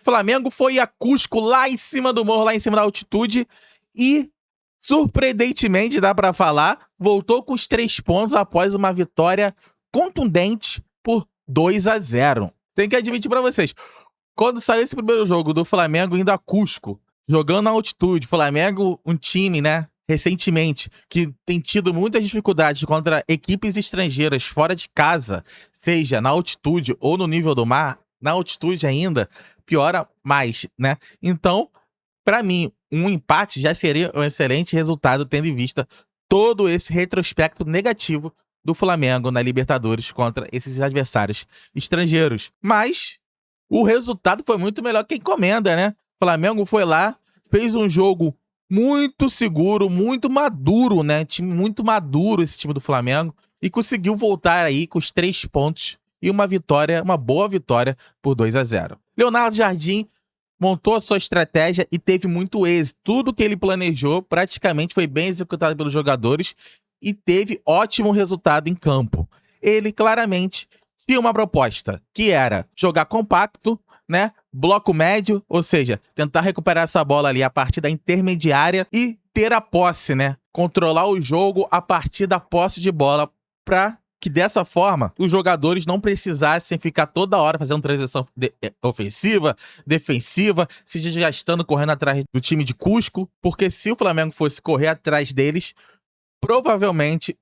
Flamengo foi a Cusco, lá em cima do morro, lá em cima da altitude, e, surpreendentemente, dá pra falar, voltou com os 3 pontos após uma vitória contundente por 2-0. Tem que admitir pra vocês, quando saiu esse primeiro jogo do Flamengo indo a Cusco, jogando na altitude, Flamengo, um time, né, recentemente, que tem tido muitas dificuldades contra equipes estrangeiras fora de casa, seja na altitude ou no nível do mar, na altitude ainda, piora mais, né? Então, pra mim, um empate já seria um excelente resultado, tendo em vista todo esse retrospecto negativo do Flamengo na Libertadores contra esses adversários estrangeiros. Mas o resultado foi muito melhor que a encomenda, né? O Flamengo foi lá, fez um jogo muito seguro, muito maduro, né? Time muito maduro esse time do Flamengo, e conseguiu voltar aí com os 3 pontos e uma vitória, uma boa vitória por 2-0. Leonardo Jardim montou a sua estratégia e teve muito êxito. Tudo que ele planejou praticamente foi bem executado pelos jogadores e teve ótimo resultado em campo. Ele claramente tinha uma proposta, que era jogar compacto, né? Bloco médio, ou seja, tentar recuperar essa bola ali a partir da intermediária e ter a posse, né? Controlar o jogo a partir da posse de bola, para que dessa forma os jogadores não precisassem ficar toda hora fazendo transição ofensiva, defensiva, se desgastando, correndo atrás do time de Cusco, porque se o Flamengo fosse correr atrás deles, provavelmente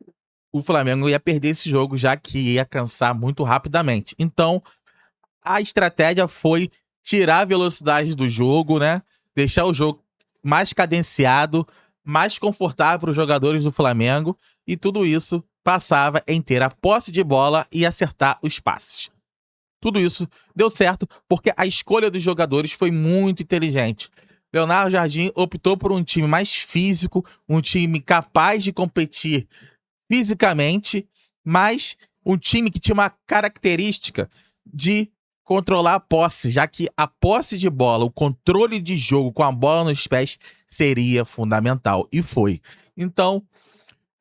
o Flamengo ia perder esse jogo, já que ia cansar muito rapidamente. Então, a estratégia foi tirar a velocidade do jogo, né? Deixar o jogo mais cadenciado, mais confortável para os jogadores do Flamengo, e tudo isso passava em ter a posse de bola e acertar os passes. Tudo isso deu certo porque a escolha dos jogadores foi muito inteligente. Leonardo Jardim optou por um time mais físico, um time capaz de competir fisicamente, mas um time que tinha uma característica de controlar a posse, já que a posse de bola, o controle de jogo com a bola nos pés seria fundamental, e foi. Então,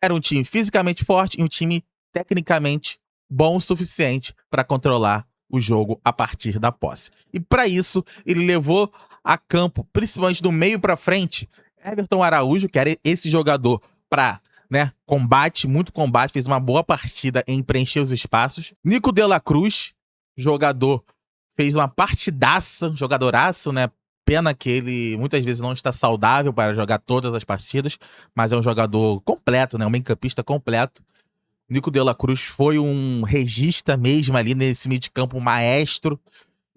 era um time fisicamente forte e um time tecnicamente bom o suficiente para controlar o jogo a partir da posse. E para isso, ele levou a campo, principalmente do meio para frente, Everton Araújo, que era esse jogador para, né, combate, muito combate, fez uma boa partida em preencher os espaços. Nico de la Cruz, jogador, fez uma partidaça, jogadoraço, né? Pena que ele muitas vezes não está saudável para jogar todas as partidas, mas é um jogador completo, né? Um meio-campista completo. Nico de la Cruz foi um regista mesmo ali nesse meio de campo, um maestro.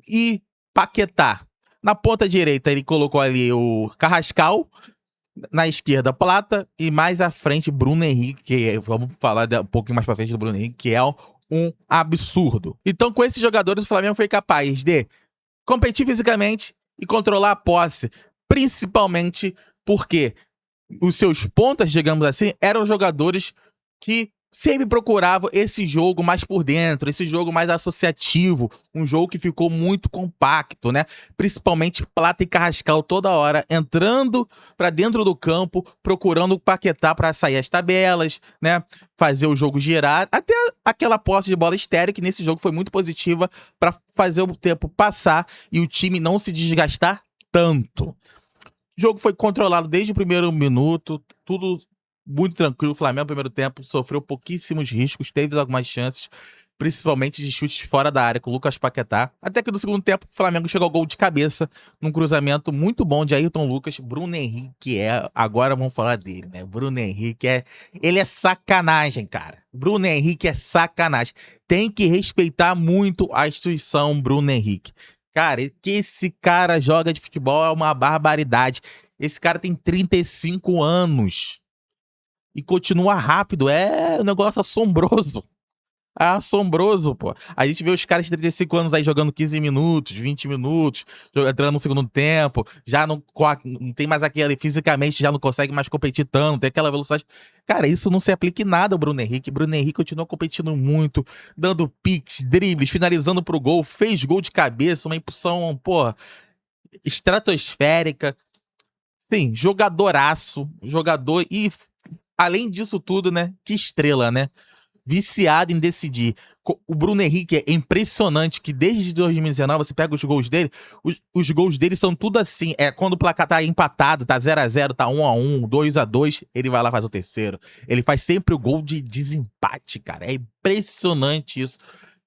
E Paquetá. Na ponta direita ele colocou ali o Carrascal, na esquerda Plata, e mais à frente Bruno Henrique, que vamos falar um pouquinho mais pra frente do Bruno Henrique, que é um absurdo. Então, com esses jogadores, o Flamengo foi capaz de competir fisicamente e controlar a posse, principalmente porque os seus pontas, digamos assim, eram jogadores que sempre procuravam esse jogo mais por dentro, esse jogo mais associativo, um jogo que ficou muito compacto, né? Principalmente Plata e Carrascal toda hora entrando para dentro do campo, procurando o Paquetá para sair as tabelas, né? Fazer o jogo girar, até aquela posse de bola estéril que nesse jogo foi muito positiva para fazer o tempo passar e o time não se desgastar tanto. O jogo foi controlado desde o primeiro minuto, tudo muito tranquilo. O Flamengo, no primeiro tempo, sofreu pouquíssimos riscos, teve algumas chances, principalmente de chutes fora da área com o Lucas Paquetá. Até que no segundo tempo, o Flamengo chegou ao gol de cabeça, num cruzamento muito bom de Ayrton Lucas. Bruno Henrique agora vamos falar dele, né? Bruno Henrique ele é sacanagem, cara. Bruno Henrique é sacanagem. Tem que respeitar muito a instituição Bruno Henrique. Cara, que esse cara joga de futebol é uma barbaridade. Esse cara tem 35 anos. E continua rápido. É um negócio assombroso. É assombroso, pô. A gente vê os caras de 35 anos aí jogando 15 minutos, 20 minutos, entrando no segundo tempo, já não tem mais aquele, fisicamente já não consegue mais competir tanto, tem aquela velocidade. Cara, isso não se aplica em nada ao Bruno Henrique. Bruno Henrique continua competindo muito, dando piques, dribles, finalizando pro gol, fez gol de cabeça, uma impulsão, pô, estratosférica. Sim, jogadoraço, jogador e, além disso tudo, né, que estrela, né? viciado em decidir. O Bruno Henrique é impressionante que desde 2019 você pega os gols dele, os gols dele são tudo assim, quando o placar tá empatado, tá 0x0, tá 1x1, 2x2, ele vai lá e faz o terceiro. Ele faz sempre o gol de desempate, cara. É impressionante isso.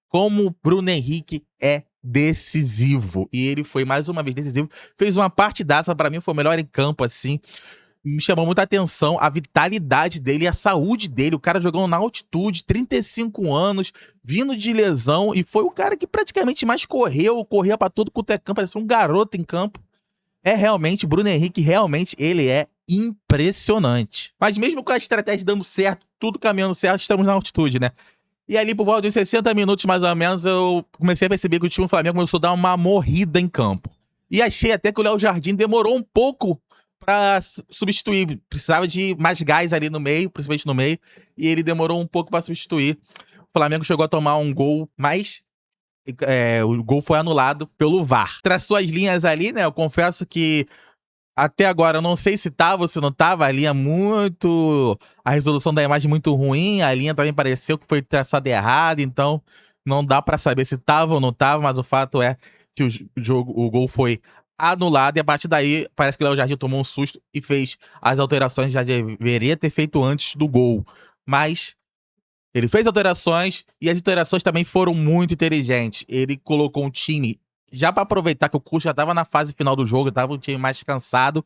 Como o Bruno Henrique é decisivo. E ele foi mais uma vez decisivo. Fez uma partidaça, pra mim foi o melhor em campo, assim. Me chamou muita atenção a vitalidade dele e a saúde dele. O cara jogando na altitude, 35 anos, vindo de lesão. E foi o cara que praticamente mais corria pra todo quanto é campo. Parecia um garoto em campo. É realmente, Bruno Henrique, realmente, ele é impressionante. Mas mesmo com a estratégia dando certo, tudo caminhando certo, estamos na altitude, né? E ali, por volta de 60 minutos, mais ou menos, eu comecei a perceber que o time do Flamengo começou a dar uma morrida em campo. E achei até que o Léo Jardim demorou um pouco pra substituir. Precisava de mais gás ali no meio, principalmente no meio. E ele demorou um pouco pra substituir. O Flamengo chegou a tomar um gol, mas o gol foi anulado pelo VAR. Traçou as linhas ali, né? Eu confesso que até agora, eu não sei se tava ou se não tava, a linha muito... A resolução da imagem muito ruim, a linha também pareceu que foi traçada errada, então não dá pra saber se tava ou não tava, mas o fato é que o gol foi anulado, e a partir daí parece que o Léo Jardim tomou um susto e fez as alterações que já deveria ter feito antes do gol. Mas ele fez alterações, e as alterações também foram muito inteligentes. Ele colocou um time... Já pra aproveitar que o Cuxa já tava na fase final do jogo, tava um time mais cansado,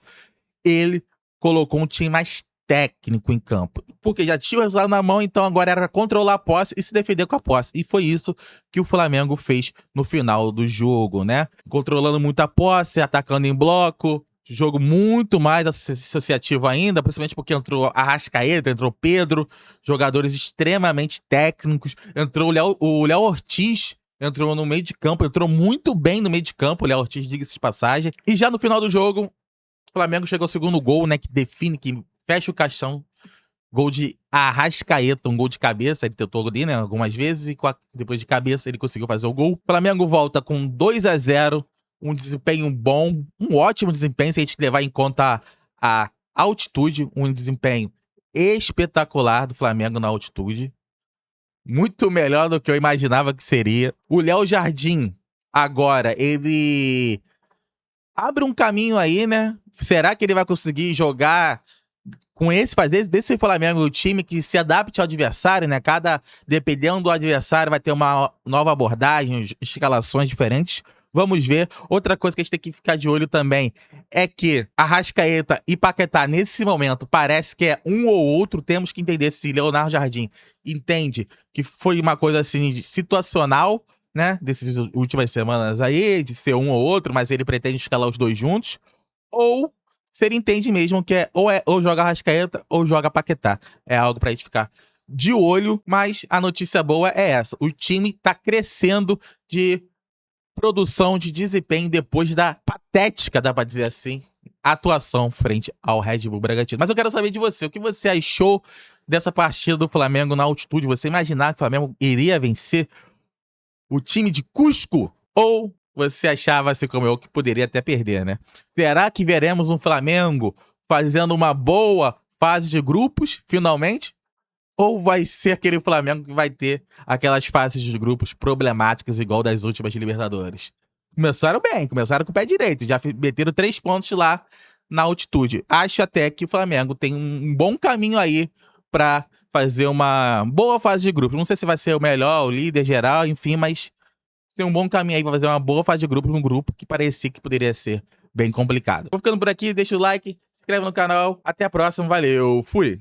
ele colocou um time mais técnico em campo. Porque já tinha o resultado na mão, então agora era controlar a posse e se defender com a posse. E foi isso que o Flamengo fez no final do jogo, né? Controlando muito a posse, atacando em bloco, jogo muito mais associativo ainda, principalmente porque entrou Arrascaeta, entrou Pedro, jogadores extremamente técnicos, entrou o Léo Ortiz, entrou no meio de campo, entrou muito bem no meio de campo, o Léo Ortiz, diga-se de passagem. E já no final do jogo, o Flamengo chegou ao segundo gol, né, que define, que fecha o caixão. Gol de Arrascaeta, um gol de cabeça, ele tentou ali, né, algumas vezes, e depois de cabeça ele conseguiu fazer o gol. O Flamengo volta com 2x0, um desempenho bom, um ótimo desempenho, se a gente levar em conta a altitude, um desempenho espetacular do Flamengo na altitude. Muito melhor do que eu imaginava que seria. O Léo Jardim, agora, ele abre um caminho aí, né? Será que ele vai conseguir jogar com fazer desse Flamengo o time que se adapte ao adversário, né? Dependendo do adversário, vai ter uma nova abordagem, escalações diferentes. Vamos ver. Outra coisa que a gente tem que ficar de olho também é que Arrascaeta e Paquetá, nesse momento, parece que é um ou outro. Temos que entender se Leonardo Jardim entende que foi uma coisa assim situacional, né? Dessas últimas semanas aí, de ser um ou outro, mas ele pretende escalar os dois juntos. Ou se ele entende mesmo que ou joga Arrascaeta ou joga Paquetá. É algo pra gente ficar de olho, mas a notícia boa é essa. O time tá crescendo de produção, de desempenho depois da patética, dá pra dizer assim, atuação frente ao Red Bull Bragantino. Mas eu quero saber de você, o que você achou dessa partida do Flamengo na altitude? Você imaginava que o Flamengo iria vencer o time de Cusco? Ou você achava, assim como eu, que poderia até perder, né? Será que veremos um Flamengo fazendo uma boa fase de grupos, finalmente? Ou vai ser aquele Flamengo que vai ter aquelas fases de grupos problemáticas igual das últimas Libertadores? Começaram bem, começaram com o pé direito, já meteram 3 pontos lá na altitude. Acho até que o Flamengo tem um bom caminho aí pra fazer uma boa fase de grupos. Não sei se vai ser o melhor, o líder geral, enfim, mas tem um bom caminho aí pra fazer uma boa fase de grupos num grupo que parecia que poderia ser bem complicado. Vou ficando por aqui, deixa o like, se inscreve no canal. Até a próxima, valeu, fui!